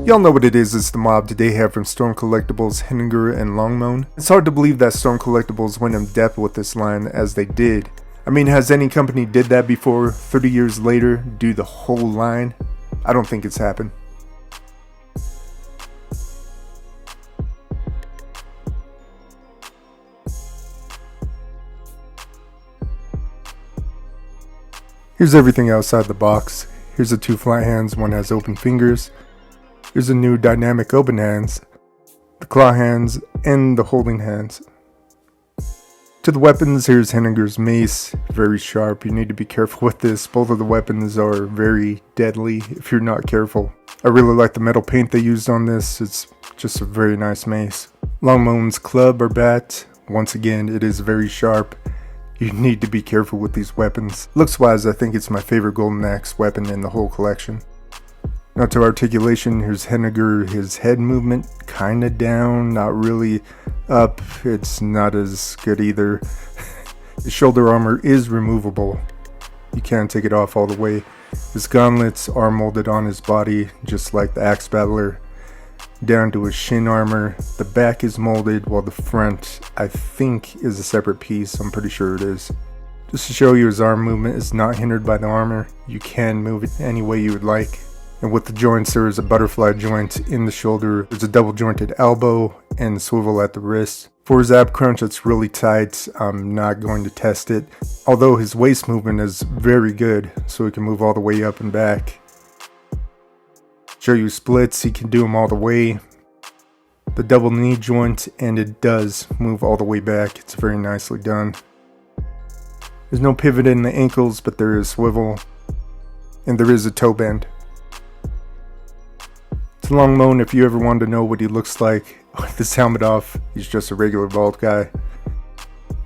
Y'all know what it is, it's the mob that they have from Storm Collectables, Heninger, and Moan. It's hard to believe that Storm Collectables went in depth with this line as they did. I mean, has any company did that before, 30 years later, do the whole line? I don't think it's happened. Here's everything outside the box. Here's the two flat hands, one has open fingers. Here's the new dynamic open hands, the claw hands, and the holding hands. To the weapons, here's Heninger's mace, very sharp. You need to be careful with this. Both of the weapons are very deadly if you're not careful. I really like the metal paint they used on this. It's just a very nice mace. Moan's club or bat, once again, it is very sharp. You need to be careful with these weapons. Looks wise, I think it's my favorite golden axe weapon in the whole collection. Now to articulation, here's Heninger, his head movement kinda down, not really up, it's not as good either. His shoulder armor is removable, you can't take it off all the way. His gauntlets are molded on his body, just like the axe battler. Down to his shin armor, the back is molded while the front, I think, is a separate piece, I'm pretty sure it is. Just to show you, his arm movement is not hindered by the armor, you can move it any way you would like. And with the joints, there is a butterfly joint in the shoulder, there's a double jointed elbow, and swivel at the wrist. For his ab crunch, it's really tight, I'm not going to test it. Although his waist movement is very good, so he can move all the way up and back. Show you splits, he can do them all the way. The double knee joint, and it does move all the way back, it's very nicely done. There's no pivot in the ankles, but there is swivel, and there is a toe bend. To Moan, if you ever wanted to know what he looks like with his helmet off, he's just a regular bald guy.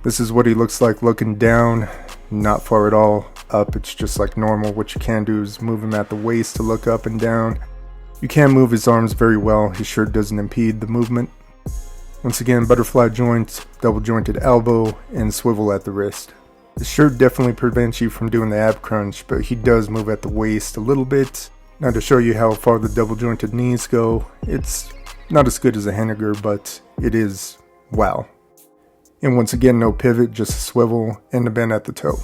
This is what he looks like looking down, not far at all up, it's just like normal. What you can do is move him at the waist to look up and down. You can move his arms very well, his shirt doesn't impede the movement. Once again, butterfly joint, double jointed elbow, and swivel at the wrist. The shirt definitely prevents you from doing the ab crunch, but he does move at the waist a little bit. Now to show you how far the double jointed knees go, it's not as good as a Heninger, but it is wow. And once again, no pivot, just a swivel and a bend at the toe.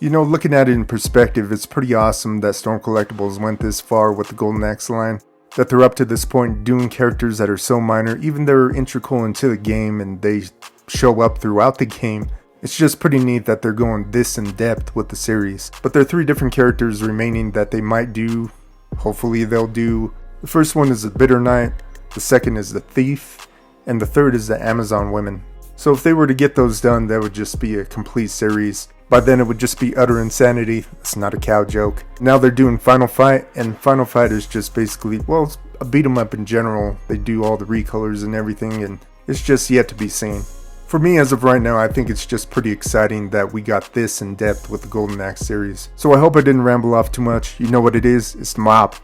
You know, looking at it in perspective, it's pretty awesome that Storm Collectables went this far with the Golden Axe line. That they're up to this point doing characters that are so minor, even they're integral into the game and they show up throughout the game. It's just pretty neat that they're going this in depth with the series. But there are 3 different characters remaining that they might do. Hopefully they'll do. The first one is the Bitter Knight, the second is the Thief, and the third is the Amazon Women. So if they were to get those done, that would just be a complete series. By then it would just be utter insanity. It's not a cow joke. Now they're doing Final Fight, and Final Fight is just basically, well, it's a beat 'em up in general. They do all the recolors and everything, and it's just yet to be seen. For me, as of right now, I think it's just pretty exciting that we got this in depth with the Golden Axe series. So I hope I didn't ramble off too much. You know what it is, it's the mob.